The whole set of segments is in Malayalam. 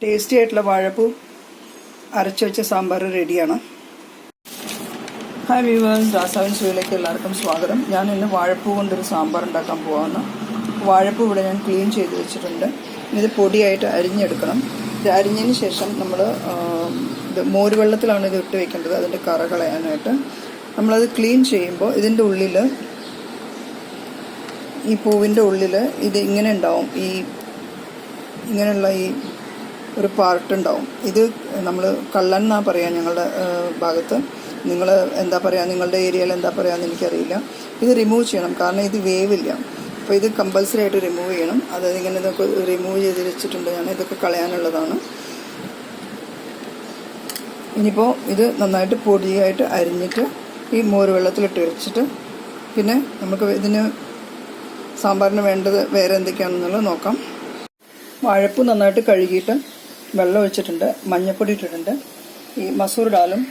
ടേസ്റ്റി ആയിട്ടുള്ള വാഴപ്പൂ അരച്ചു വെച്ച സാമ്പാർ റെഡിയാണ്. ഹായ് വ്യൂവേഴ്സ്, രാസാവിൻസുവയിലേക്ക് എല്ലാവർക്കും സ്വാഗതം. ഞാൻ ഇന്ന് വാഴപ്പൂ കൊണ്ടൊരു സാമ്പാർ ഉണ്ടാക്കാൻ പോവാണ്. വാഴപ്പൂ ഇവിടെ ഞാൻ ക്ലീൻ ചെയ്ത് വെച്ചിട്ടുണ്ട്. ഇത് പൊടിയായിട്ട് അരിഞ്ഞെടുക്കണം. ഇത് അരിഞ്ഞതിന് ശേഷം നമ്മൾ ഇത് മോരുവെള്ളത്തിലാണ് ഇത് ഇട്ട് വയ്ക്കേണ്ടത്, അതിൻ്റെ കറ കളയാനായിട്ട്. നമ്മളത് ക്ലീൻ ചെയ്യുമ്പോൾ ഇതിൻ്റെ ഉള്ളിൽ, ഈ പൂവിൻ്റെ ഉള്ളിൽ ഇത് ഇങ്ങനെ ഉണ്ടാവും, ഇങ്ങനെയുള്ള ഒരു പാർട്ട് ഉണ്ടാവും. ഇത് നമ്മൾ കള്ളൻ എന്നാണ് പറയുക ഞങ്ങളുടെ ഭാഗത്ത്. നിങ്ങൾ എന്താ പറയുക, നിങ്ങളുടെ ഏരിയയിൽ എന്താ പറയുക എനിക്കറിയില്ല. ഇത് റിമൂവ് ചെയ്യണം, കാരണം ഇത് വേവില്ല. അപ്പോൾ ഇത് കമ്പൽസറി ആയിട്ട് റിമൂവ് ചെയ്യണം. അതായത് ഇങ്ങനെ ഇതൊക്കെ റിമൂവ് ചെയ്ത് വെച്ചിട്ടുണ്ട് ഞാൻ. ഇതൊക്കെ കളയാനുള്ളതാണ്. ഇനിയിപ്പോൾ ഇത് നന്നായിട്ട് പൊടിയായിട്ട് അരിഞ്ഞിട്ട് ഈ മോര് വെള്ളത്തിലിട്ട് വെച്ചിട്ട്, പിന്നെ നമുക്ക് ഇതിന് സാമ്പാറിന് വേണ്ടത് വേറെ എന്തൊക്കെയാണെന്നുള്ളത് നോക്കാം. വാഴപ്പൂ നന്നായിട്ട് കഴുകിയിട്ട് വെള്ളം ഒഴിച്ചിട്ടുണ്ട്, മഞ്ഞൾപ്പൊടി ഇട്ടിട്ടുണ്ട്. ഈ മസൂർ ഡാലും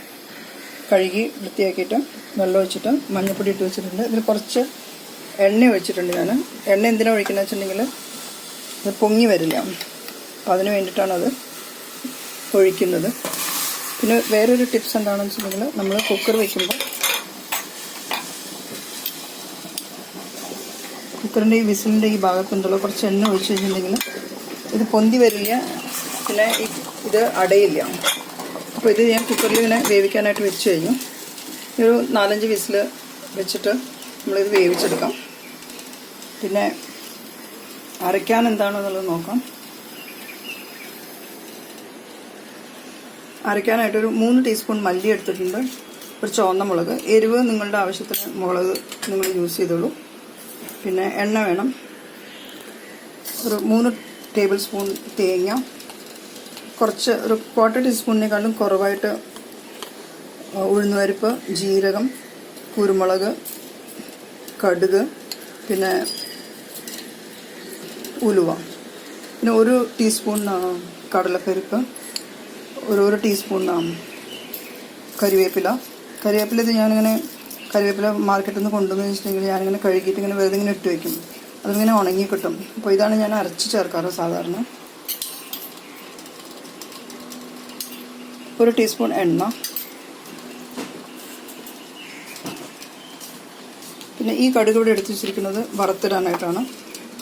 കഴുകി വൃത്തിയാക്കിയിട്ട് വെള്ളം ഒഴിച്ചിട്ട് മഞ്ഞൾപ്പൊടി ഇട്ട് വെച്ചിട്ടുണ്ട്. ഇതിൽ കുറച്ച് എണ്ണ ഒഴിച്ചിട്ടുണ്ട് ഞാൻ. എണ്ണ എന്തിനാണ് ഒഴിക്കുന്നത് വെച്ചിട്ടുണ്ടെങ്കിൽ ഇത് പൊങ്ങി വരില്ല, അപ്പോൾ അതിന് വേണ്ടിയിട്ടാണ് അത് ഒഴിക്കുന്നത്. പിന്നെ വേറൊരു ടിപ്സ് എന്താണെന്ന് വെച്ചിട്ടുണ്ടെങ്കിൽ, നമ്മൾ കുക്കർ വയ്ക്കുമ്പോൾ കുക്കറിൻ്റെ ഈ വിസിലിൻ്റെ ഈ ഭാഗത്തുണ്ടല്ലോ കുറച്ച് എണ്ണ ഒഴിച്ച് കഴിഞ്ഞിട്ടുണ്ടെങ്കിൽ ഇത് പൊന്തി വരില്ല, പിന്നെ ഇത് അടയില്ല. അപ്പോൾ ഇത് ഞാൻ കുക്കറിൽ ഇങ്ങനെ വേവിക്കാനായിട്ട് വെച്ച് കഴിഞ്ഞു. ഒരു 4-5 വിസിൽ വെച്ചിട്ട് നമ്മളിത് വേവിച്ചെടുക്കാം. പിന്നെ അരയ്ക്കാൻ എന്താണെന്നുള്ളത് നോക്കാം. അരയ്ക്കാനായിട്ടൊരു 3 ടീസ്പൂൺ മല്ലി എടുത്തിട്ടുണ്ട്, ഒരു ചുവന്ന മുളക്. എരിവ് നിങ്ങളുടെ ആവശ്യത്തിന് മുളക് നിങ്ങൾ യൂസ് ചെയ്തോളൂ. പിന്നെ എണ്ണ വേണം, ഒരു 3 ടേബിൾ സ്പൂൺ തേങ്ങ, കുറച്ച് ഒരു 1/4 ടീസ്പൂണിനേക്കാളും കുറവായിട്ട് ഉഴുന്നുപരിപ്പ്, ജീരകം, കുരുമുളക്, കടുക്, പിന്നെ ഉലുവ, പിന്നെ 1 ടീസ്പൂൺ കടലപ്പരിപ്പ്, ഒരു ടീസ്പൂൺ കരിവേപ്പില. ഇത് ഞാനിങ്ങനെ കരിവേപ്പില മാർക്കറ്റിൽ നിന്ന് കൊണ്ടുവന്ന് വെച്ചിട്ടുണ്ടെങ്കിൽ ഞാനിങ്ങനെ കഴുകിയിട്ട് ഇങ്ങനെ വെറുതെ ഇങ്ങനെ ഇട്ട് വയ്ക്കും, അതിങ്ങനെ ഉണങ്ങി കിട്ടും. അപ്പോൾ ഇതാണ് ഞാൻ അരച്ച് ചേർക്കാറ് സാധാരണ. 1 ടീസ്പൂൺ എണ്ണ, പിന്നെ ഈ കടുക് ഇവിടെ എടുത്ത് വെച്ചിരിക്കുന്നത് വറുത്തിടാനായിട്ടാണ്.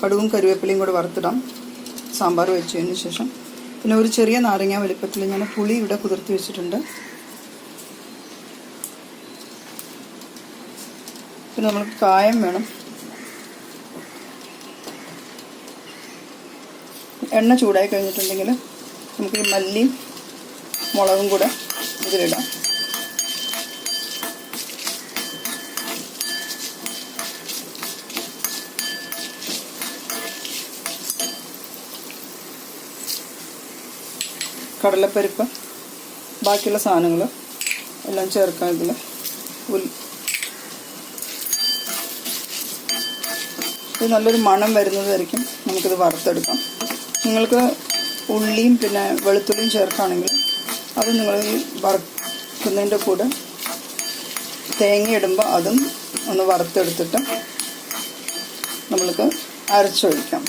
കടുകും കരിവേപ്പിലയും കൂടെ വറുത്തിടാം സാമ്പാർ വെച്ചതിന് ശേഷം. പിന്നെ ഒരു ചെറിയ നാരങ്ങ വലിപ്പത്തിൽ ഞാൻ പുളി ഇവിടെ കുതിർത്തി വെച്ചിട്ടുണ്ട്. പിന്നെ നമുക്ക് കായം വേണം. എണ്ണ ചൂടായി കഴിഞ്ഞിട്ടുണ്ടെങ്കിൽ നമുക്ക് ഈ മല്ലിയും മുളകും കൂടെ ഇതിലിടാം. കടലപ്പരിപ്പ്, ബാക്കിയുള്ള സാധനങ്ങൾ എല്ലാം ചേർക്കാം ഇതിൽ. ഇത് നല്ലൊരു മണം വരുന്നതായിരിക്കും. നമുക്കിത് വറുത്തെടുക്കാം. നിങ്ങൾക്ക് ഉള്ളിയും പിന്നെ വെളുത്തുള്ളിയും ചേർക്കുകയാണെങ്കിൽ അത് നിങ്ങൾ ഈ വറുക്കുന്നതിൻ്റെ കൂടെ തേങ്ങ ഇടുമ്പോൾ അതും ഒന്ന് വറുത്തെടുത്തിട്ട് നമ്മൾക്ക് അരച്ചൊഴിക്കാം.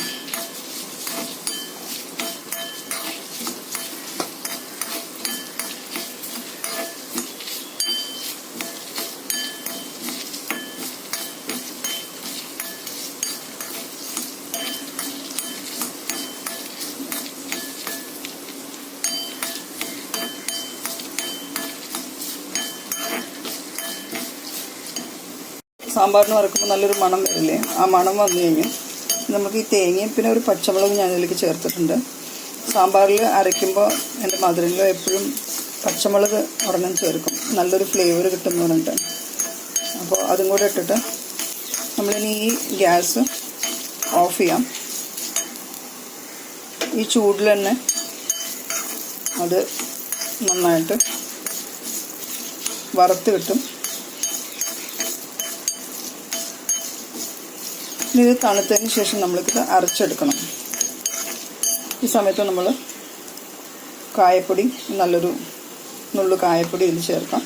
സാമ്പാറിന് വറുക്കുമ്പോൾ നല്ലൊരു മണം വരില്ലേ? ആ മണം വന്നു കഴിഞ്ഞു നമുക്ക് ഈ തേങ്ങയും പിന്നെ ഒരു പച്ചമുളകും ഞാനിതിലേക്ക് ചേർത്തിട്ടുണ്ട്. സാമ്പാറിൽ അരയ്ക്കുമ്പോൾ എൻ്റെ മധുരയിൽ എപ്പോഴും പച്ചമുളക് ഒരെണ്ണം ചേർക്കും, നല്ലൊരു ഫ്ലേവർ കിട്ടുമെന്ന് പറഞ്ഞിട്ട്. അപ്പോൾ അതും കൂടെ ഇട്ടിട്ട് നമ്മളിനി ഈ ഗ്യാസ് ഓഫ് ചെയ്യാം. ഈ ചൂടിൽ തന്നെ അത് നന്നായിട്ട് വറുത്ത് കിട്ടും. ഇത് തണുത്തതിന് ശേഷം നമ്മൾക്കിത് അരച്ചെടുക്കണം. ഈ സമയത്ത് നമ്മൾ കായപ്പൊടി, നല്ലൊരു നുള്ളു കായപ്പൊടി ഇതിൽ ചേർക്കാം.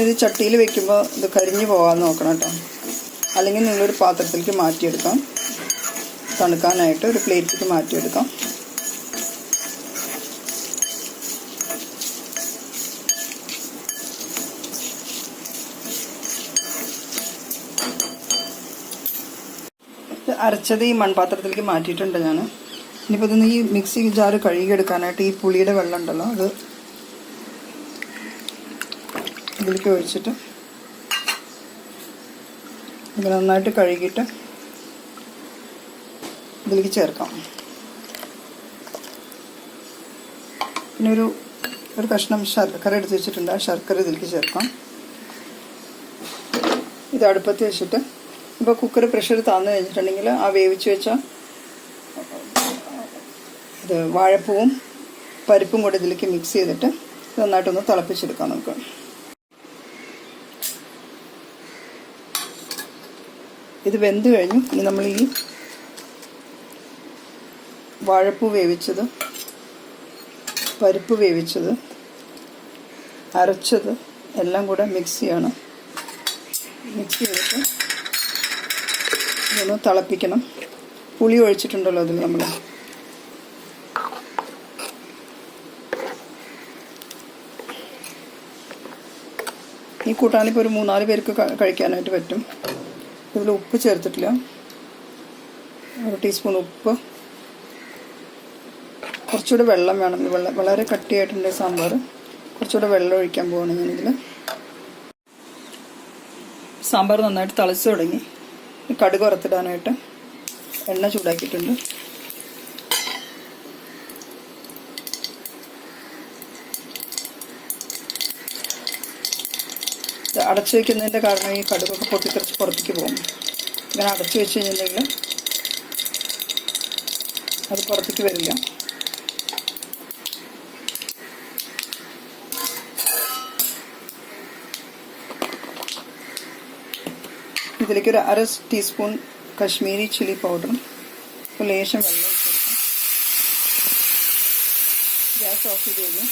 ഇത് ചട്ടിയിൽ വെക്കുമ്പോൾ ഇത് കരിഞ്ഞു പോകാൻ നോക്കണം കേട്ടോ. അല്ലെങ്കിൽ നിങ്ങളൊരു പാത്രത്തിലേക്ക് മാറ്റിയെടുക്കാം, തണുക്കാനായിട്ട് ഒരു പ്ലേറ്റിലേക്ക് മാറ്റിയെടുക്കാം. അരച്ചത് ഈ മൺപാത്രത്തിലേക്ക് മാറ്റിയിട്ടുണ്ട് ഞാൻ. ഇനിയിപ്പോൾ ഇതൊന്ന് ഈ മിക്സി ജാറ് കഴുകിയെടുക്കാനായിട്ട് ഈ പുളിയുടെ വെള്ളം ഉണ്ടല്ലോ അത് ഇതിലേക്ക് ഒഴിച്ചിട്ട് ഇത് നന്നായിട്ട് കഴുകിയിട്ട് ഇതിലേക്ക് ചേർക്കാം. പിന്നെ ഒരു കഷ്ണം ശർക്കര എടുത്ത് വെച്ചിട്ടുണ്ട്, ആ ശർക്കര ഇതിലേക്ക് ചേർക്കാം. ഇത് അടുപ്പത്ത് വെച്ചിട്ട് ഇപ്പോൾ കുക്കർ പ്രഷർ താന്നു കഴിഞ്ഞിട്ടുണ്ടെങ്കിൽ ആ വേവിച്ച് വെച്ച ഇത് വാഴപ്പൂവും പരിപ്പും കൂടെ ഇതിലേക്ക് മിക്സ് ചെയ്തിട്ട് നന്നായിട്ടൊന്ന് തിളപ്പിച്ചെടുക്കാം നമുക്ക്. ഇത് വെന്ത് കഴിഞ്ഞു. ഇനി നമ്മൾ ഈ വാഴപ്പൂ വേവിച്ചത്, പരിപ്പ് വേവിച്ചത്, അരച്ചത് എല്ലാം കൂടെ മിക്സ് ചെയ്യണം. മിക്സ് ചെയ്തിട്ട് ഇതൊന്ന് തിളപ്പിക്കണം. പുളി ഒഴിച്ചിട്ടുണ്ടല്ലോ അതിൽ നമ്മൾ. ഈ കൂട്ടാനിപ്പോൾ ഒരു 3-4 പേർക്ക് കഴിക്കാനായിട്ട് പറ്റും. ഇതിൽ ഉപ്പ് ചേർത്തിട്ടില്ല, 1 ടീസ്പൂൺ ഉപ്പ്. കുറച്ചുകൂടെ വെള്ളം വേണം. വളരെ കട്ടിയായിട്ടുണ്ട് സാമ്പാർ. കുറച്ചുകൂടെ വെള്ളം ഒഴിക്കാൻ പോവാണ് ഞാനിതിൽ. സാമ്പാർ നന്നായിട്ട് തിളച്ച് തുടങ്ങി. കടുക് വറുത്തിടാനായിട്ട് എണ്ണ ചൂടാക്കിയിട്ടുണ്ട്. അടച്ചു വയ്ക്കുന്നതിൻ്റെ കാരണം ഈ കടുകൊക്കെ പൊട്ടിത്തെറിച്ച് പുറത്തേക്ക് പോകും. ഇങ്ങനെ അടച്ചു വെച്ച് കഴിഞ്ഞിട്ടുണ്ടെങ്കിൽ അത് പുറത്തേക്ക് വരില്ല. ഇതിലേക്ക് ഒരു 1/2 ടീസ്പൂൺ കശ്മീരി ചില്ലി പൗഡറും ലേശം വെള്ളം ഒഴിച്ചെടുക്കാം. ഗ്യാസ് ഓഫ് ചെയ്ത് കഴിഞ്ഞു.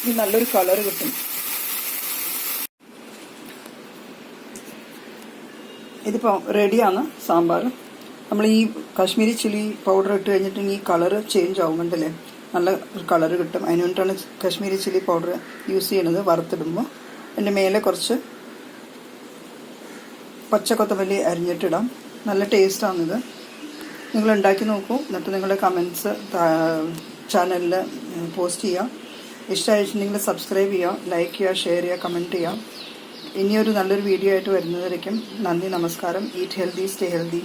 ഇത് നല്ലൊരു കളർ കിട്ടും. ഇതിപ്പോൾ റെഡിയാണ് സാമ്പാർ. നമ്മൾ ഈ കാശ്മീരി ചില്ലി പൗഡർ ഇട്ട് കഴിഞ്ഞിട്ടുണ്ടെങ്കിൽ ഈ കളറ് ചേഞ്ച് ആവും. കണ്ടല്ലേ, നല്ല ഒരു കളറ് കിട്ടും. അതിന് വേണ്ടിയിട്ടാണ് കാശ്മീരി ചില്ലി പൗഡർ യൂസ് ചെയ്യണത് വറുത്തിടുമ്പോൾ. അതിൻ്റെ മേലെ കുറച്ച് പച്ചക്കൊത്തമല്ലി അരിഞ്ഞിട്ടിടാം. നല്ല ടേസ്റ്റാണിത്. നിങ്ങൾ ഉണ്ടാക്കി നോക്കൂ. എന്നിട്ട് നിങ്ങളുടെ കമൻറ്റ്സ് ചാനലിൽ പോസ്റ്റ് ചെയ്യുക. ഇഷ്ടമായിട്ടുണ്ടെങ്കിൽ സബ്സ്ക്രൈബ് ചെയ്യുക, ലൈക്ക് ചെയ്യുക, ഷെയർ ചെയ്യുക, കമൻറ്റ് ചെയ്യുക. ഇനിയൊരു നല്ലൊരു വീഡിയോ ആയിട്ട് വരുന്നതായിരിക്കും. നന്ദി, നമസ്കാരം. Eat healthy, stay healthy.